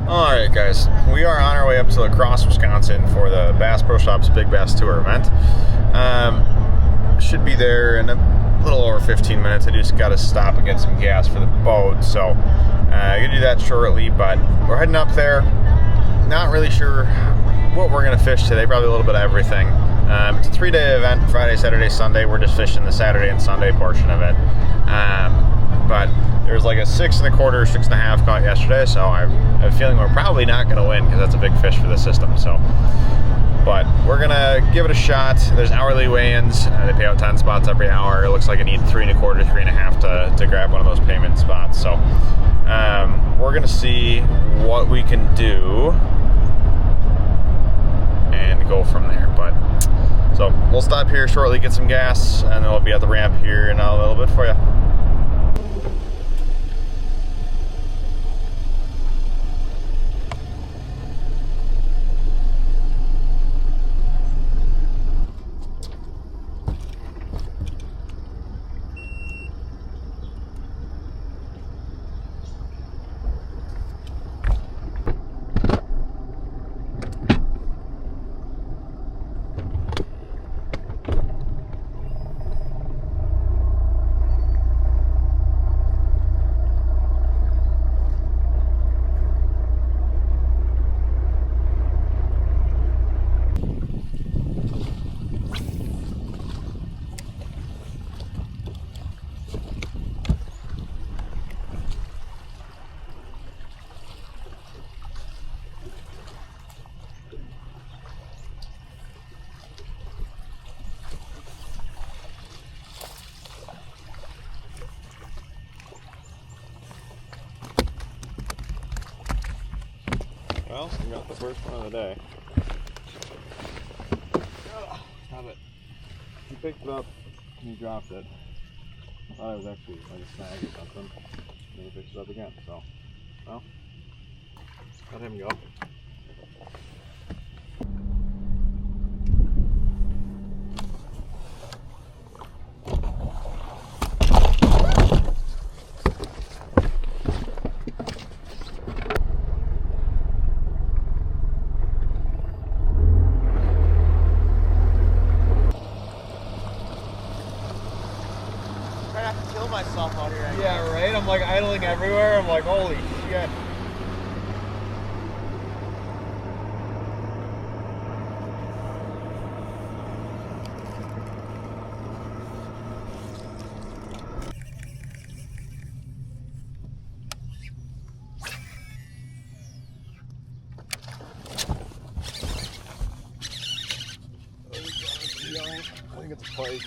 Alright guys, we are on our way up to La Crosse, Wisconsin for the Bass Pro Shops Big Bass Tour event. Should be there in a little over 15 minutes. I just got to stop and get some gas for the boat, so I'm going to do that shortly, but we're heading up there. Not really sure what we're going to fish today, probably a little bit of everything. It's a 3-day event, Friday, Saturday, Sunday. We're just fishing the Saturday and Sunday portion of it. But there's like a 6 1/4, 6 1/2 caught yesterday, so I have a feeling we're probably not going to win because that's a big fish for the system. So, but we're going to give it a shot. There's hourly weigh-ins. They pay out 10 spots every hour. It looks like I need 3 1/4, 3 1/2 to grab one of those payment spots. So we're going to see what we can do and go from there. But so we'll stop here shortly, get some gas, and then we'll be at the ramp here in a little bit for you. Well, we got the first one of the day. Have it. He picked it up and he dropped it. I thought it was actually like a snag or something. And he picked it up again, so, well, let him go. I have to kill myself out here. Yeah, right? I'm like idling everywhere. I'm like, holy shit. I think it's a pike.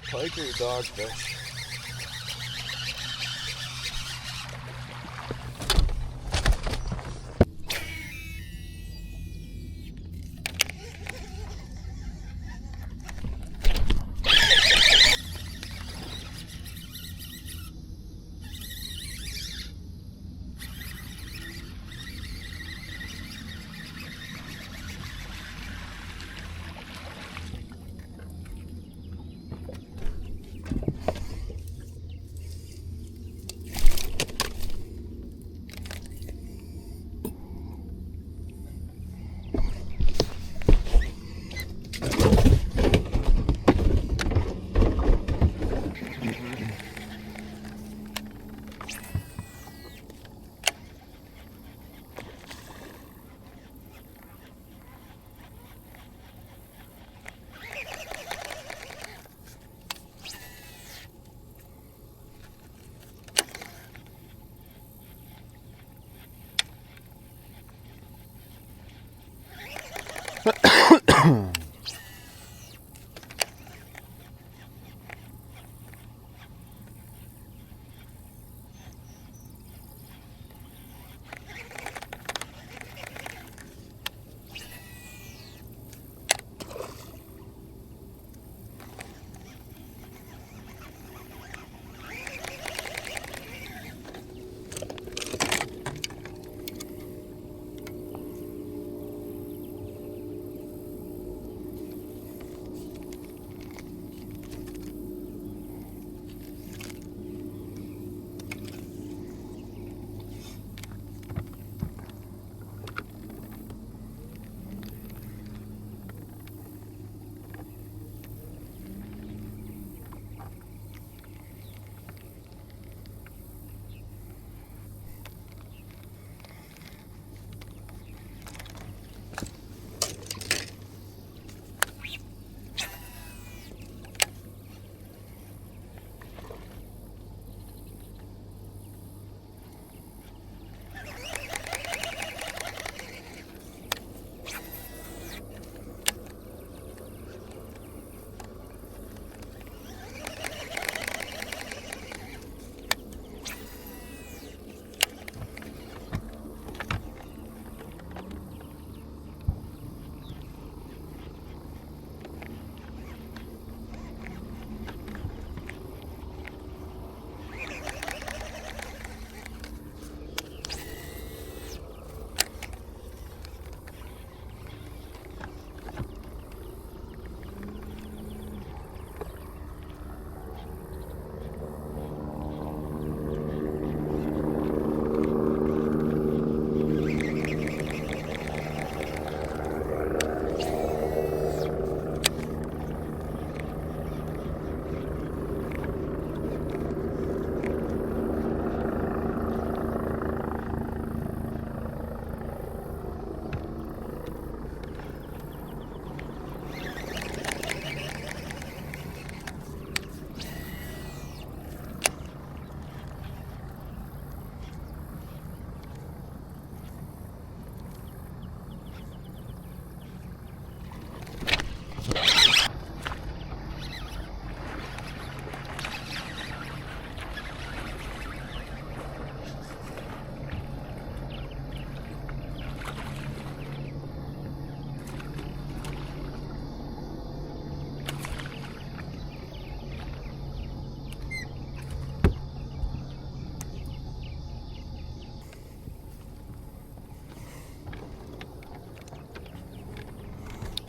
Pike or a dogfish?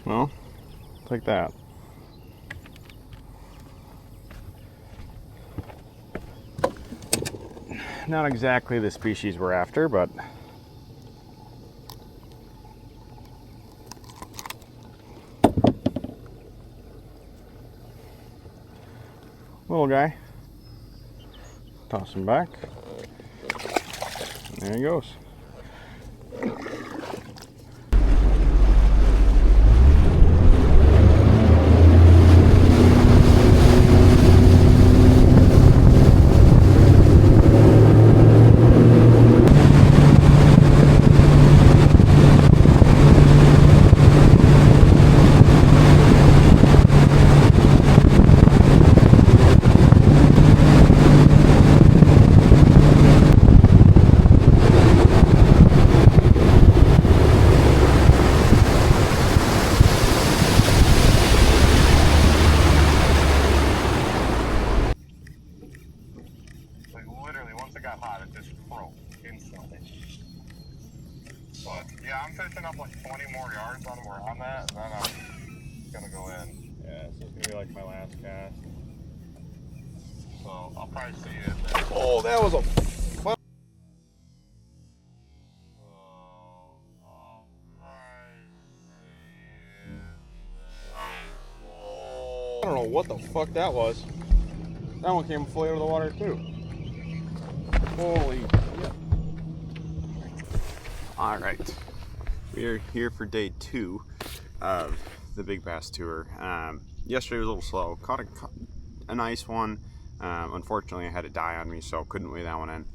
Well, take that. Not exactly the species we're after, but little guy. Toss him back. There he goes. Yeah, I'm fishing up like 20 more yards on where I'm at, and then I'm gonna go in. Yeah, so it's gonna be like my last cast. So I'll probably see you in there. Oh, that was a I don't know what the fuck that was. That one came fully out of the water too. Holy shit. Alright. We are here for day 2 of the Big Bass Tour. Yesterday was a little slow. Caught a nice one. Unfortunately I had it die on me, so couldn't weigh that one in.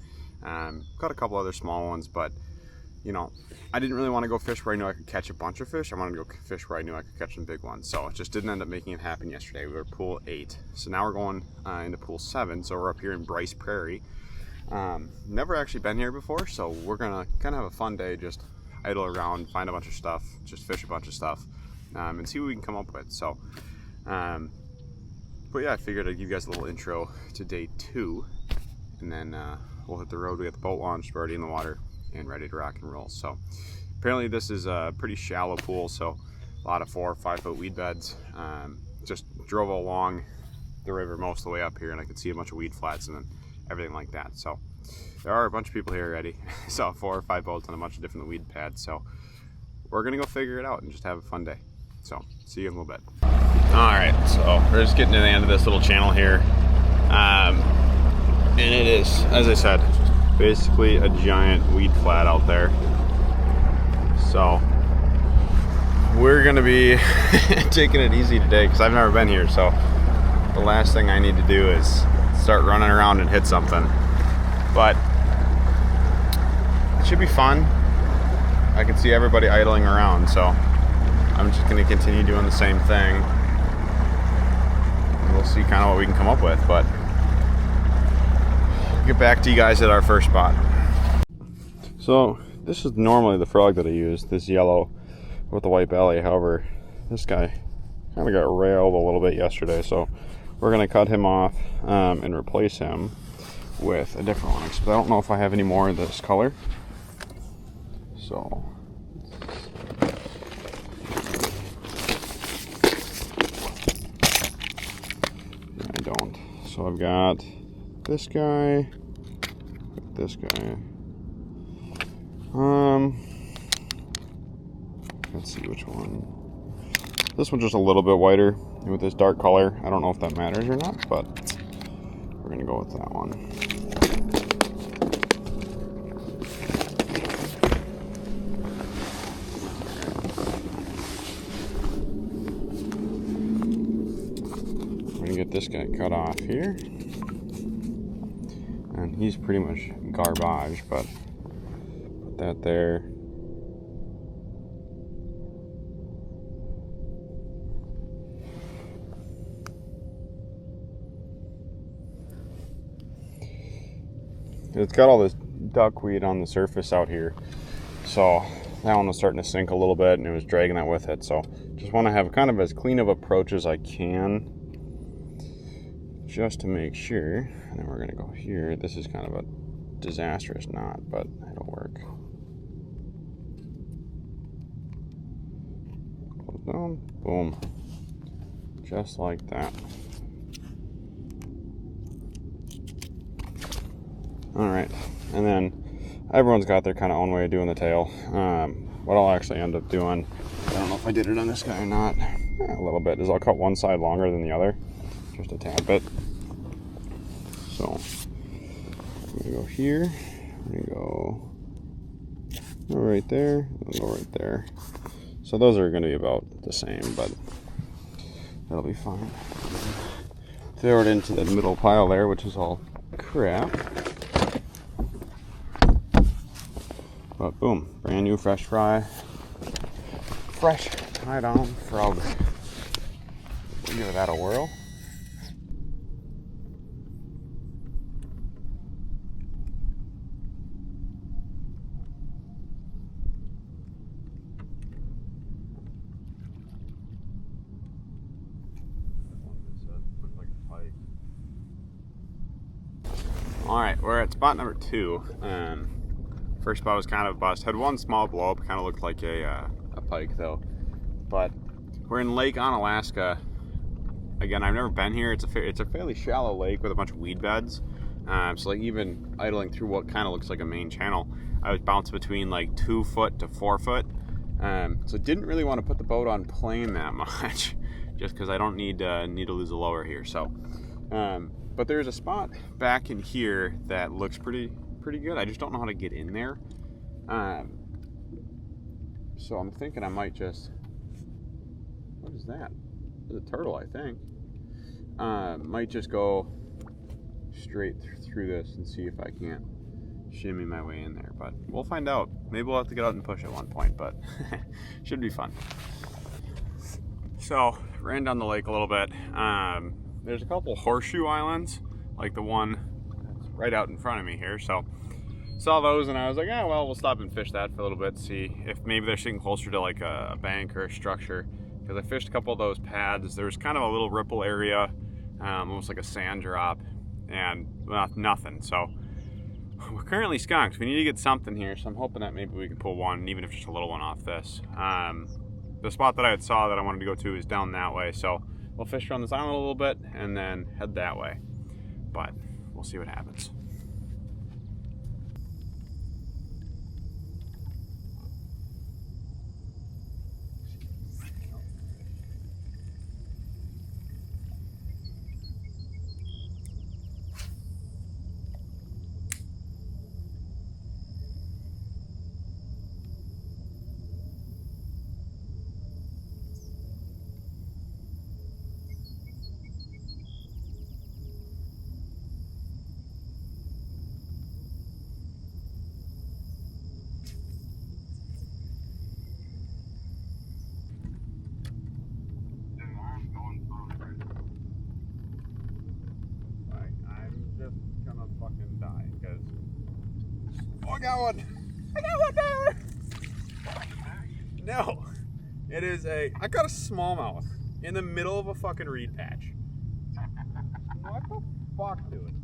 Caught a couple other small ones, but you know, I didn't really want to go fish where I knew I could catch a bunch of fish. I wanted to go fish where I knew I could catch some big ones. So it just didn't end up making it happen yesterday. We were pool 8. So now we're going into pool 7. So we're up here in Bryce Prairie. Never actually been here before, so we're gonna kind of have a fun day, just idle around, find a bunch of stuff, just fish a bunch of stuff, and see what we can come up with. So, but yeah, I figured I'd give you guys a little intro to day 2, and then we'll hit the road. We got the boat launched, we're already in the water and ready to rock and roll. So apparently this is a pretty shallow pool, so a lot of 4 or 5 foot weed beds. Just drove along the river most of the way up here, and I could see a bunch of weed flats and then everything like that. So there are a bunch of people here already. Saw 4 or 5 boats on a bunch of different weed pads, so we're gonna go figure it out and just have a fun day. So see you in a little bit. All right, so we're just getting to the end of this little channel here, and it is, as I said, basically a giant weed flat out there. So we're gonna be taking it easy today because I've never been here, so the last thing I need to do is start running around and hit something. But it should be fun. I can see everybody idling around, so I'm just gonna continue doing the same thing. And we'll see kind of what we can come up with, but I'll get back to you guys at our first spot. So this is normally the frog that I use, this yellow with the white belly. However, this guy kind of got railed a little bit yesterday, so we're gonna cut him off and replace him with a different one. But I don't know if I have any more of this color, so I don't. So I've got this guy, this guy. Let's see which one. This one's just a little bit whiter with this dark color. I don't know if that matters or not, but we're gonna go with that one. We're gonna get this guy cut off here. And he's pretty much garbage, but put that there. It's got all this duckweed on the surface out here, so that one was starting to sink a little bit and it was dragging that with it. So just want to have kind of as clean of approach as I can, just to make sure. And then we're going to go here. This is kind of a disastrous knot, but it'll work. down, boom. Just like that. Alright, and then everyone's got their kind of own way of doing the tail. What I'll actually end up doing, I don't know if I did it on this guy or not, a little bit, is I'll cut one side longer than the other, just a tad bit. So, I'm going to go here, I'm going to go right there, and go right there. So those are going to be about the same, but that'll be fine. Throw it into the middle pile there, which is all crap. But boom, brand new fresh fry. Fresh tied on frog. We'll give that a whirl. Alright, we're at spot number 2. First spot was kind of a bust. Had one small blow up, kind of looked like a pike though. But we're in Lake Onalaska. Again, I've never been here. It's a fairly shallow lake with a bunch of weed beds. So like even idling through what kind of looks like a main channel, I was bounced between like 2 foot to 4 foot. So didn't really want to put the boat on plane that much, just because I don't need to lose a lower here. So, but there's a spot back in here that looks pretty good. I just don't know how to get in there. So I'm thinking I might just, what is that? It's a turtle, I think. Might just go straight through this and see if I can't shimmy my way in there, but we'll find out. Maybe we'll have to get out and push at one point, but should be fun. So ran down the lake a little bit. There's a couple horseshoe islands, like the one that's right out in front of me here. So saw those and I was like, oh, well, we'll stop and fish that for a little bit, see if maybe they're sitting closer to like a bank or a structure. Because I fished a couple of those pads. There's kind of a little ripple area, almost like a sand drop, and nothing. So we're currently skunked. We need to get something here, so I'm hoping that maybe we can pull one, even if just a little one off this. The spot that I had saw that I wanted to go to is down that way, so we'll fish around this island a little bit and then head that way. But we'll see what happens. Fucking die because I got one there. No, it is I got a smallmouth in the middle of a fucking reed patch. What the fuck, dude?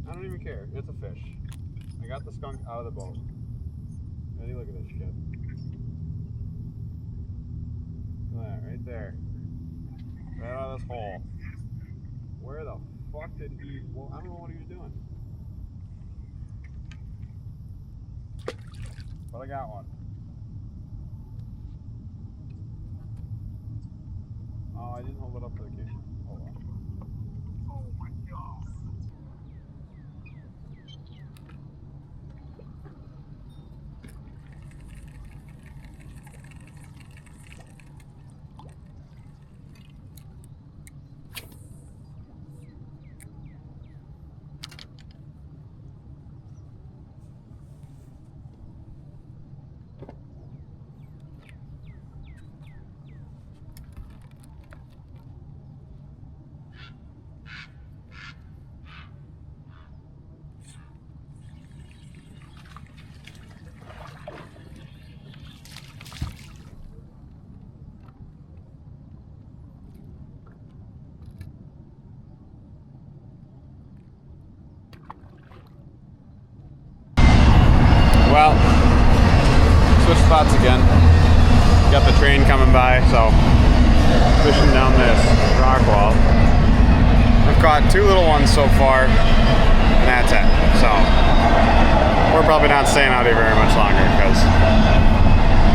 I don't even care. It's a fish. I got the skunk out of the boat. Ready? Look at this shit. Look at that right there. Right out of this hole. Where the fuck did he... Well, I don't know what he was doing. But I got one. Oh, I didn't hold it up to the camera. Hold on. Oh my god. Well, switch spots again. Got the train coming by, so fishing down this rock wall. I've caught 2 little ones so far, and that's it. So we're probably not staying out here very much longer because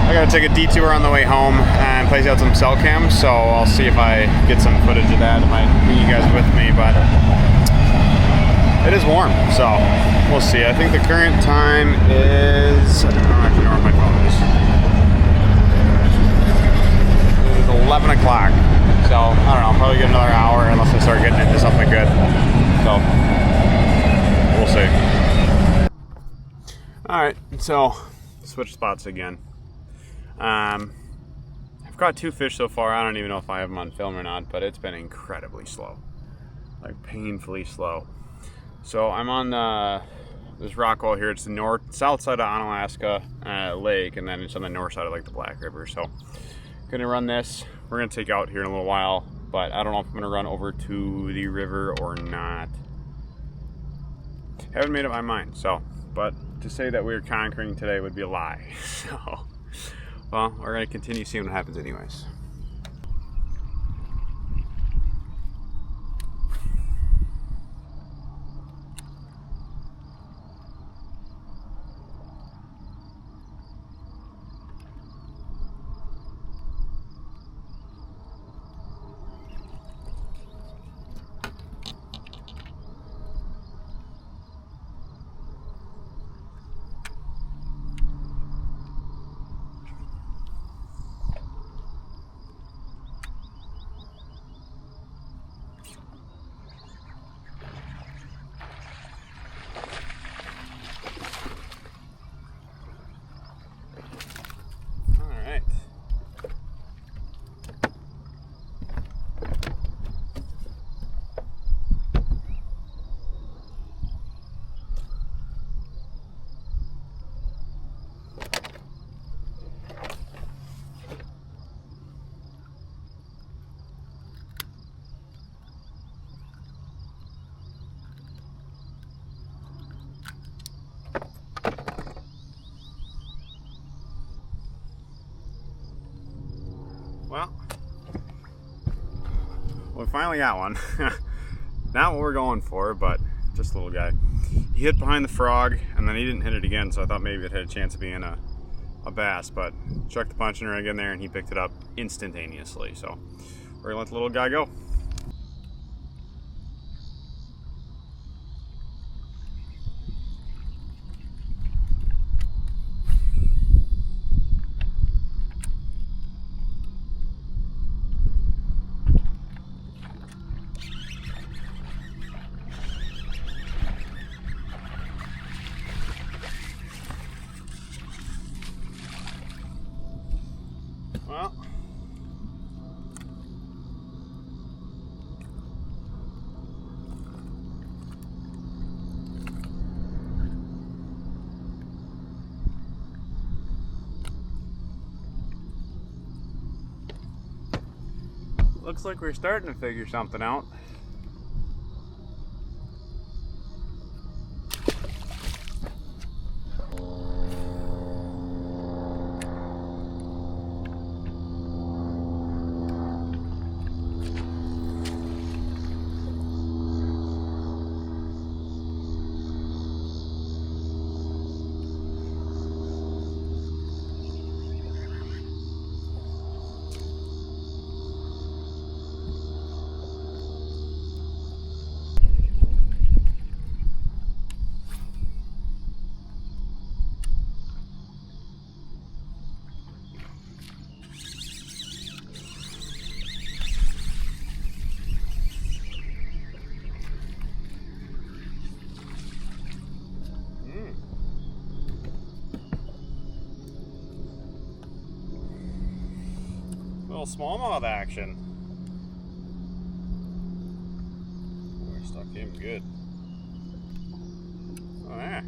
I gotta take a detour on the way home and place out some cell cams. So I'll see if I get some footage of that. I might bring you guys with me, but it is warm, so we'll see. I think the current time is, I don't actually know where my phone is. It is 11 o'clock. So I don't know, I'll probably get another hour unless I start getting into something good. So we'll see. Alright, so switch spots again. I've caught 2 fish so far. I don't even know if I have them on film or not, but it's been incredibly slow. Like painfully slow. So I'm on this rock wall here. It's the south side of Onalaska Lake, and then it's on the north side of like the Black River. So gonna run this. We're gonna take out here in a little while, but I don't know if I'm gonna run over to the river or not. Haven't made up my mind. So, but to say that we're conquering today would be a lie. So, well, we're gonna continue seeing what happens anyways. Well, we finally got one. Not what we're going for, but just a little guy. He hit behind the frog, and then he didn't hit it again, so I thought maybe it had a chance of being a bass, but chucked the punching rig in there, and he picked it up instantaneously. So we're gonna let the little guy go. Well, looks like we're starting to figure something out. Little smallmouth action. We're stuck him good. Oh yeah.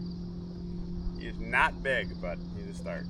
He's not big, but he's a start.